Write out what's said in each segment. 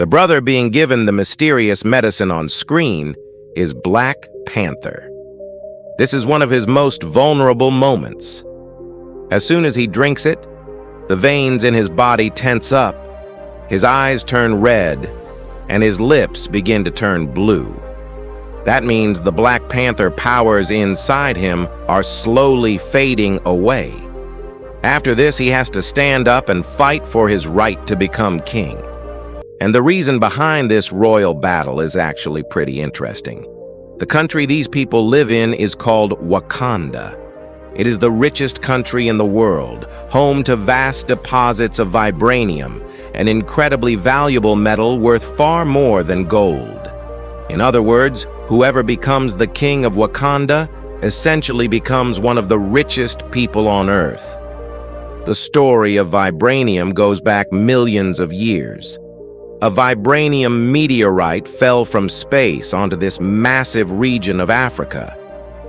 The brother being given the mysterious medicine on screen is Black Panther. This is one of his most vulnerable moments. As soon as he drinks it, the veins in his body tense up, his eyes turn red, and his lips begin to turn blue. That means the Black Panther powers inside him are slowly fading away. After this, he has to stand up and fight for his right to become king. And the reason behind this royal battle is actually pretty interesting. The country these people live in is called Wakanda. It is the richest country in the world, home to vast deposits of vibranium, an incredibly valuable metal worth far more than gold. In other words, whoever becomes the King of Wakanda essentially becomes one of the richest people on Earth. The story of vibranium goes back millions of years. A vibranium meteorite fell from space onto this massive region of Africa.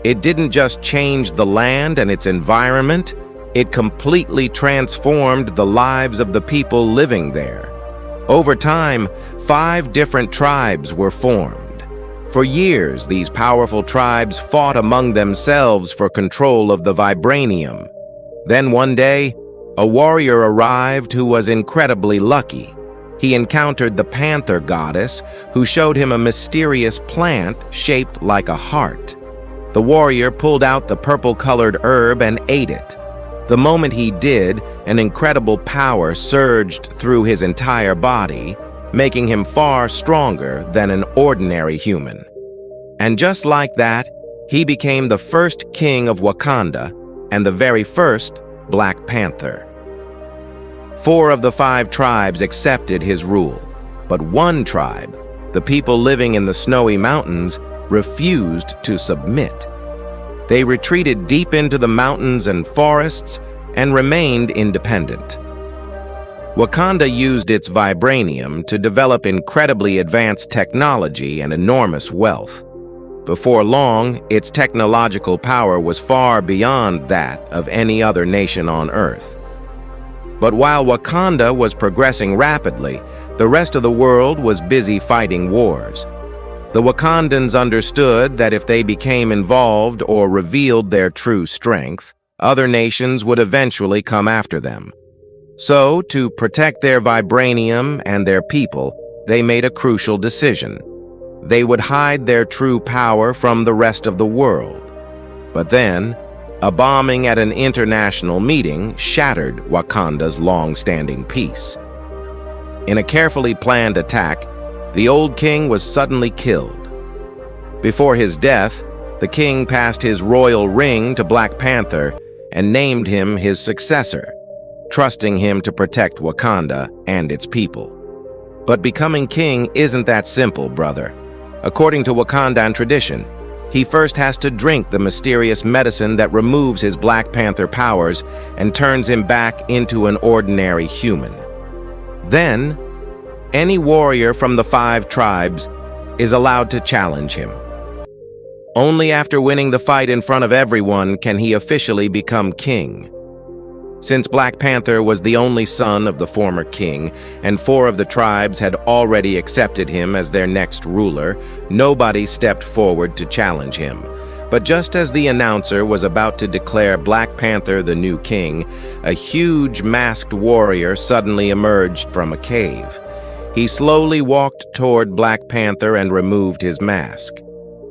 It didn't just change the land and its environment, it completely transformed the lives of the people living there. Over time, 5 different tribes were formed. For years, these powerful tribes fought among themselves for control of the vibranium. Then one day, a warrior arrived who was incredibly lucky. He encountered the Panther goddess, who showed him a mysterious plant shaped like a heart. The warrior pulled out the purple-colored herb and ate it. The moment he did, an incredible power surged through his entire body, making him far stronger than an ordinary human. And just like that, he became the first king of Wakanda and the very first Black Panther. 4 of the 5 tribes accepted his rule, but one tribe, the people living in the snowy mountains, refused to submit. They retreated deep into the mountains and forests and remained independent. Wakanda used its vibranium to develop incredibly advanced technology and enormous wealth. Before long, its technological power was far beyond that of any other nation on Earth. But while Wakanda was progressing rapidly, the rest of the world was busy fighting wars. The Wakandans understood that if they became involved or revealed their true strength, other nations would eventually come after them. So, to protect their vibranium and their people, they made a crucial decision. They would hide their true power from the rest of the world. But then, a bombing at an international meeting shattered Wakanda's long-standing peace. In a carefully planned attack, the old king was suddenly killed. Before his death, the king passed his royal ring to Black Panther and named him his successor, trusting him to protect Wakanda and its people. But becoming king isn't that simple, brother. According to Wakandan tradition, he first has to drink the mysterious medicine that removes his Black Panther powers and turns him back into an ordinary human. Then, any warrior from the 5 tribes is allowed to challenge him. Only after winning the fight in front of everyone can he officially become king. Since Black Panther was the only son of the former king, and 4 of the tribes had already accepted him as their next ruler, nobody stepped forward to challenge him. But just as the announcer was about to declare Black Panther the new king, a huge masked warrior suddenly emerged from a cave. He slowly walked toward Black Panther and removed his mask.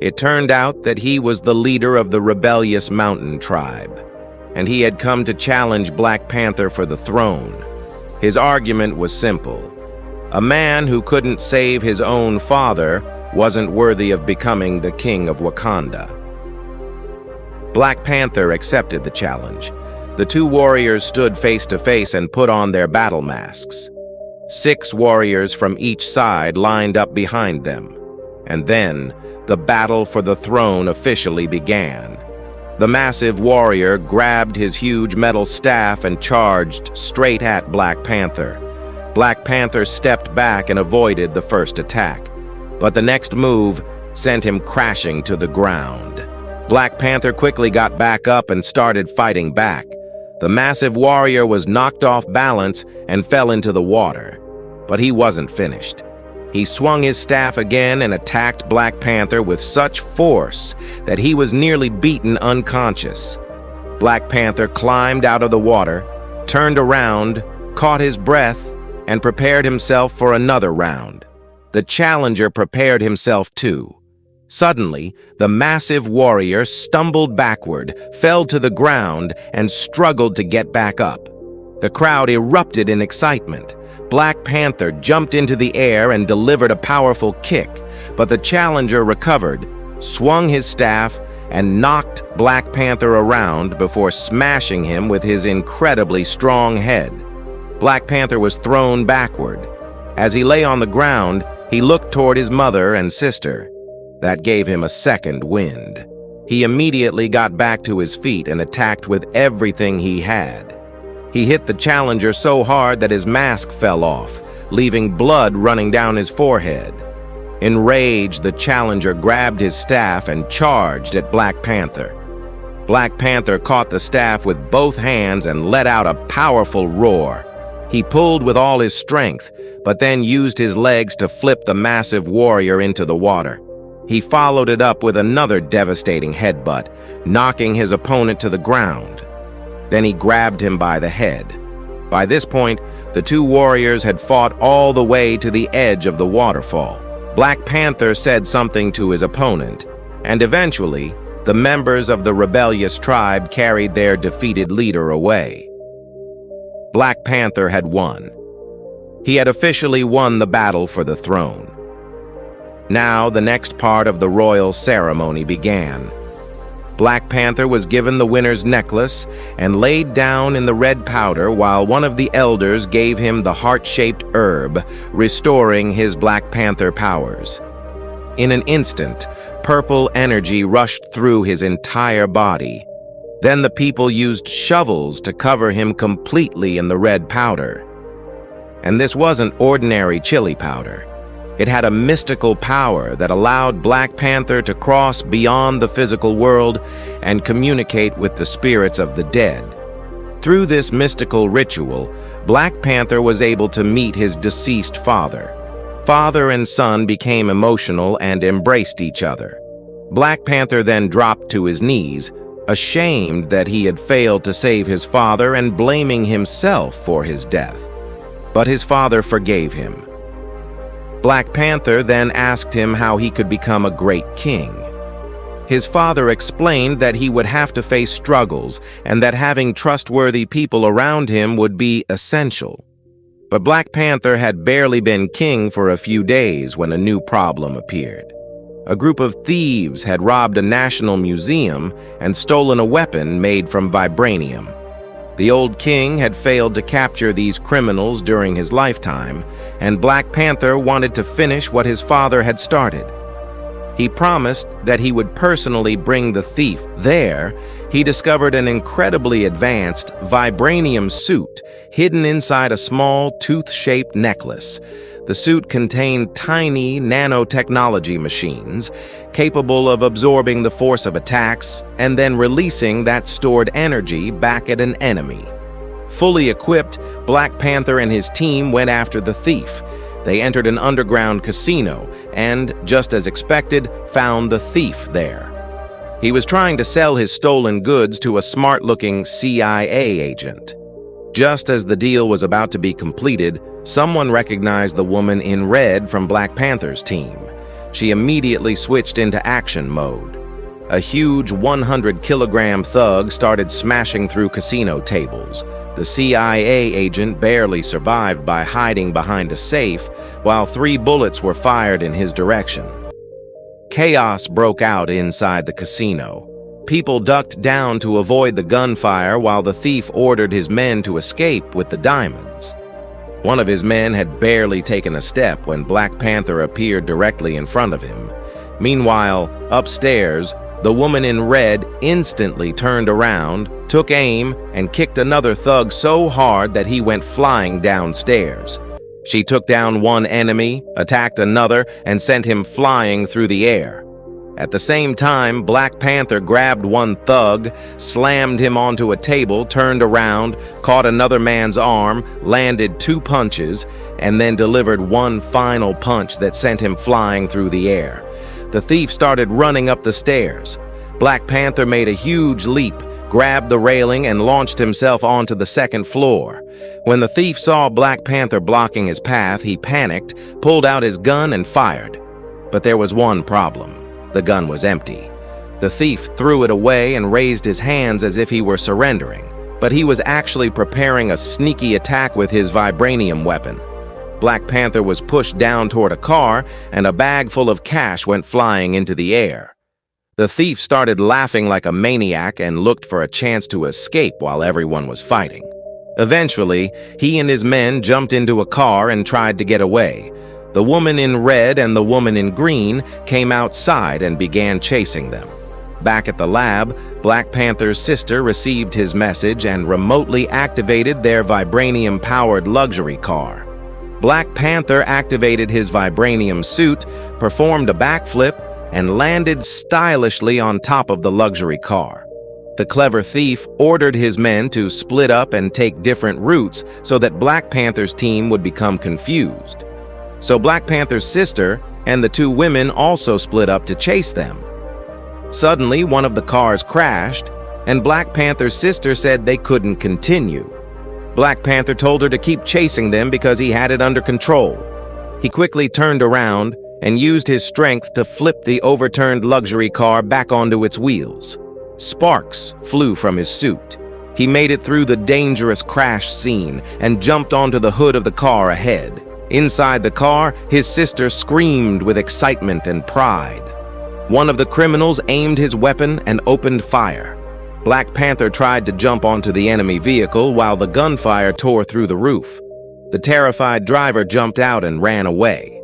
It turned out that he was the leader of the rebellious mountain tribe, and he had come to challenge Black Panther for the throne. His argument was simple. A man who couldn't save his own father wasn't worthy of becoming the King of Wakanda. Black Panther accepted the challenge. The 2 warriors stood face to face and put on their battle masks. 6 warriors from each side lined up behind them. And then, the battle for the throne officially began. The massive warrior grabbed his huge metal staff and charged straight at Black Panther. Black Panther stepped back and avoided the first attack, but the next move sent him crashing to the ground. Black Panther quickly got back up and started fighting back. The massive warrior was knocked off balance and fell into the water, but he wasn't finished. He swung his staff again and attacked Black Panther with such force that he was nearly beaten unconscious. Black Panther climbed out of the water, turned around, caught his breath, and prepared himself for another round. The challenger prepared himself too. Suddenly, the massive warrior stumbled backward, fell to the ground, and struggled to get back up. The crowd erupted in excitement. Black Panther jumped into the air and delivered a powerful kick, but the challenger recovered, swung his staff, and knocked Black Panther around before smashing him with his incredibly strong head. Black Panther was thrown backward. As he lay on the ground, he looked toward his mother and sister. That gave him a second wind. He immediately got back to his feet and attacked with everything he had. He hit the challenger so hard that his mask fell off, leaving blood running down his forehead. Enraged, the challenger grabbed his staff and charged at Black Panther. Black Panther caught the staff with both hands and let out a powerful roar. He pulled with all his strength, but then used his legs to flip the massive warrior into the water. He followed it up with another devastating headbutt, knocking his opponent to the ground. Then he grabbed him by the head. By this point, the two warriors had fought all the way to the edge of the waterfall. Black Panther said something to his opponent, and eventually, the members of the rebellious tribe carried their defeated leader away. Black Panther had won. He had officially won the battle for the throne. Now, the next part of the royal ceremony began. Black Panther was given the winner's necklace and laid down in the red powder while one of the elders gave him the heart-shaped herb, restoring his Black Panther powers. In an instant, purple energy rushed through his entire body. Then the people used shovels to cover him completely in the red powder. And this wasn't ordinary chili powder. It had a mystical power that allowed Black Panther to cross beyond the physical world and communicate with the spirits of the dead. Through this mystical ritual, Black Panther was able to meet his deceased father. Father and son became emotional and embraced each other. Black Panther then dropped to his knees, ashamed that he had failed to save his father and blaming himself for his death. But his father forgave him. Black Panther then asked him how he could become a great king. His father explained that he would have to face struggles and that having trustworthy people around him would be essential. But Black Panther had barely been king for a few days when a new problem appeared. A group of thieves had robbed a national museum and stolen a weapon made from vibranium. The old king had failed to capture these criminals during his lifetime, and Black Panther wanted to finish what his father had started. He promised that he would personally bring the thief. There, he discovered an incredibly advanced vibranium suit hidden inside a small tooth-shaped necklace. The suit contained tiny nanotechnology machines capable of absorbing the force of attacks and then releasing that stored energy back at an enemy. Fully equipped, Black Panther and his team went after the thief. They entered an underground casino and, just as expected, found the thief there. He was trying to sell his stolen goods to a smart-looking CIA agent. Just as the deal was about to be completed, someone recognized the woman in red from Black Panther's team. She immediately switched into action mode. A huge 100-kilogram thug started smashing through casino tables. The CIA agent barely survived by hiding behind a safe, while 3 bullets were fired in his direction. Chaos broke out inside the casino. People ducked down to avoid the gunfire while the thief ordered his men to escape with the diamonds. One of his men had barely taken a step when Black Panther appeared directly in front of him. Meanwhile, upstairs, the woman in red instantly turned around, took aim, and kicked another thug so hard that he went flying downstairs. She took down one enemy, attacked another, and sent him flying through the air. At the same time, Black Panther grabbed one thug, slammed him onto a table, turned around, caught another man's arm, landed 2 punches, and then delivered one final punch that sent him flying through the air. The thief started running up the stairs. Black Panther made a huge leap, grabbed the railing, and launched himself onto the 2nd floor. When the thief saw Black Panther blocking his path, he panicked, pulled out his gun, and fired. But there was one problem. The gun was empty. The thief threw it away and raised his hands as if he were surrendering, but he was actually preparing a sneaky attack with his Vibranium weapon. Black Panther was pushed down toward a car, and a bag full of cash went flying into the air. The thief started laughing like a maniac and looked for a chance to escape while everyone was fighting. Eventually, he and his men jumped into a car and tried to get away. The woman in red and the woman in green came outside and began chasing them. Back at the lab, Black Panther's sister received his message and remotely activated their Vibranium-powered luxury car. Black Panther activated his Vibranium suit, performed a backflip, and landed stylishly on top of the luxury car. The clever thief ordered his men to split up and take different routes so that Black Panther's team would become confused. So Black Panther's sister and the 2 women also split up to chase them. Suddenly, one of the cars crashed, and Black Panther's sister said they couldn't continue. Black Panther told her to keep chasing them because he had it under control. He quickly turned around and used his strength to flip the overturned luxury car back onto its wheels. Sparks flew from his suit. He made it through the dangerous crash scene and jumped onto the hood of the car ahead. Inside the car, his sister screamed with excitement and pride. One of the criminals aimed his weapon and opened fire. Black Panther tried to jump onto the enemy vehicle while the gunfire tore through the roof. The terrified driver jumped out and ran away.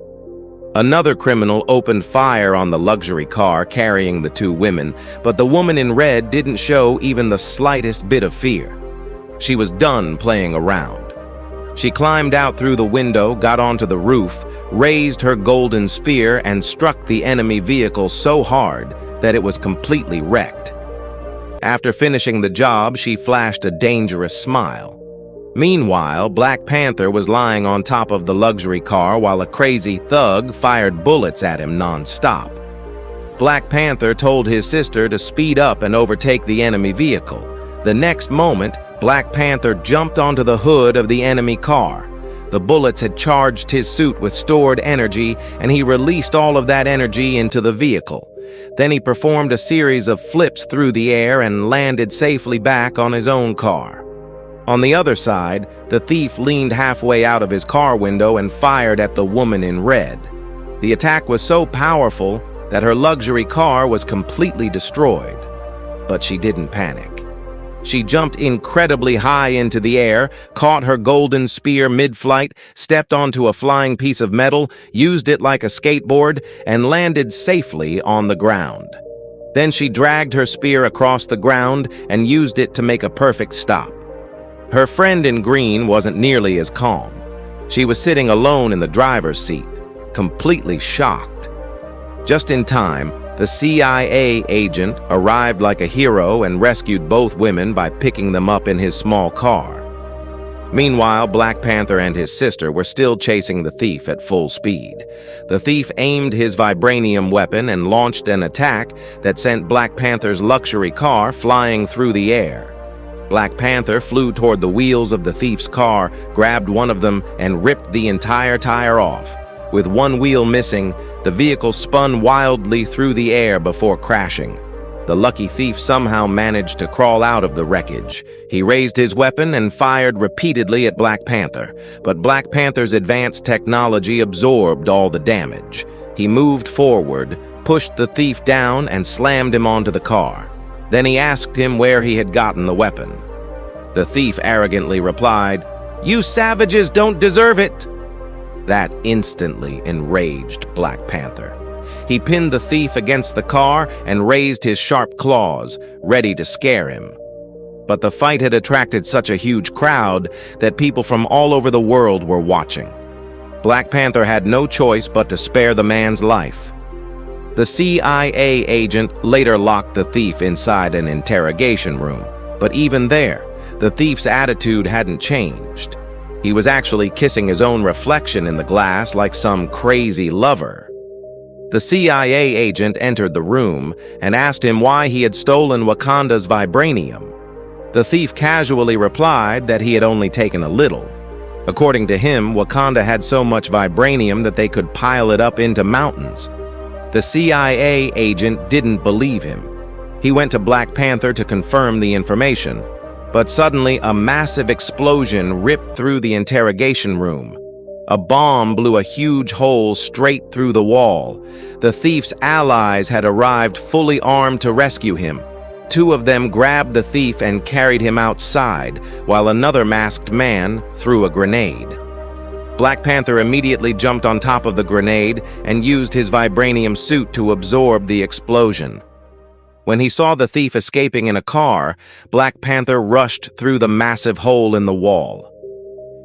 Another criminal opened fire on the luxury car carrying the 2 women, but the woman in red didn't show even the slightest bit of fear. She was done playing around. She climbed out through the window, got onto the roof, raised her golden spear, and struck the enemy vehicle so hard that it was completely wrecked. After finishing the job, she flashed a dangerous smile. Meanwhile, Black Panther was lying on top of the luxury car while a crazy thug fired bullets at him non-stop. Black Panther told his sister to speed up and overtake the enemy vehicle. The next moment, Black Panther jumped onto the hood of the enemy car. The bullets had charged his suit with stored energy, and he released all of that energy into the vehicle. Then he performed a series of flips through the air and landed safely back on his own car. On the other side, the thief leaned halfway out of his car window and fired at the woman in red. The attack was so powerful that her luxury car was completely destroyed. But she didn't panic. She jumped incredibly high into the air, caught her golden spear mid-flight, stepped onto a flying piece of metal, used it like a skateboard, and landed safely on the ground. Then she dragged her spear across the ground and used it to make a perfect stop. Her friend in green wasn't nearly as calm. She was sitting alone in the driver's seat, completely shocked. Just in time, the CIA agent arrived like a hero and rescued both women by picking them up in his small car. Meanwhile, Black Panther and his sister were still chasing the thief at full speed. The thief aimed his Vibranium weapon and launched an attack that sent Black Panther's luxury car flying through the air. Black Panther flew toward the wheels of the thief's car, grabbed one of them, and ripped the entire tire off. With one wheel missing, the vehicle spun wildly through the air before crashing. The lucky thief somehow managed to crawl out of the wreckage. He raised his weapon and fired repeatedly at Black Panther, but Black Panther's advanced technology absorbed all the damage. He moved forward, pushed the thief down, and slammed him onto the car. Then he asked him where he had gotten the weapon. The thief arrogantly replied, "You savages don't deserve it." That instantly enraged Black Panther. He pinned the thief against the car and raised his sharp claws, ready to scare him. But the fight had attracted such a huge crowd that people from all over the world were watching. Black Panther had no choice but to spare the man's life. The CIA agent later locked the thief inside an interrogation room, but even there, the thief's attitude hadn't changed. He was actually kissing his own reflection in the glass like some crazy lover. The CIA agent entered the room and asked him why he had stolen Wakanda's vibranium. The thief casually replied that he had only taken a little. According to him, Wakanda had so much vibranium that they could pile it up into mountains. The CIA agent didn't believe him. He went to Black Panther to confirm the information, but suddenly a massive explosion ripped through the interrogation room. A bomb blew a huge hole straight through the wall. The thief's allies had arrived fully armed to rescue him. Two of them grabbed the thief and carried him outside, while another masked man threw a grenade. Black Panther immediately jumped on top of the grenade and used his vibranium suit to absorb the explosion. When he saw the thief escaping in a car, Black Panther rushed through the massive hole in the wall.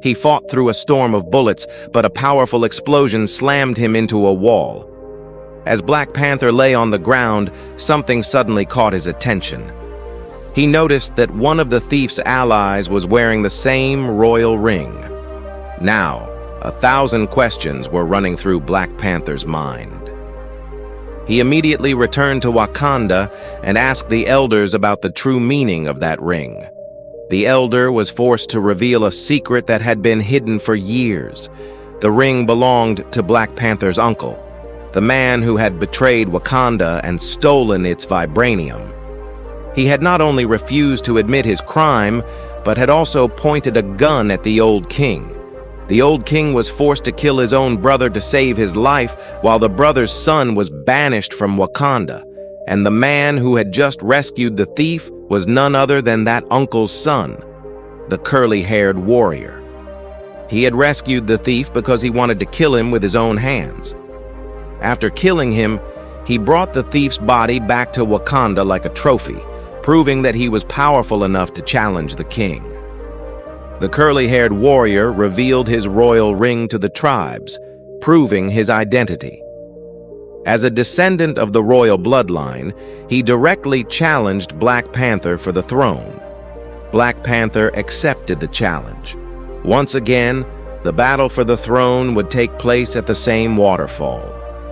He fought through a storm of bullets, but a powerful explosion slammed him into a wall. As Black Panther lay on the ground, something suddenly caught his attention. He noticed that one of the thief's allies was wearing the same royal ring. Now, 1,000 questions were running through Black Panther's mind. He immediately returned to Wakanda and asked the elders about the true meaning of that ring. The elder was forced to reveal a secret that had been hidden for years. The ring belonged to Black Panther's uncle, the man who had betrayed Wakanda and stolen its vibranium. He had not only refused to admit his crime, but had also pointed a gun at the old king. The old king was forced to kill his own brother to save his life, while the brother's son was banished from Wakanda, and the man who had just rescued the thief was none other than that uncle's son, the curly-haired warrior. He had rescued the thief because he wanted to kill him with his own hands. After killing him, he brought the thief's body back to Wakanda like a trophy, proving that he was powerful enough to challenge the king. The curly-haired warrior revealed his royal ring to the tribes, proving his identity. As a descendant of the royal bloodline, he directly challenged Black Panther for the throne. Black Panther accepted the challenge. Once again, the battle for the throne would take place at the same waterfall.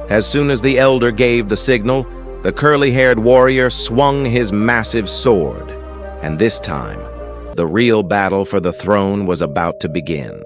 As soon as the elder gave the signal, the curly-haired warrior swung his massive sword, and this time, the real battle for the throne was about to begin.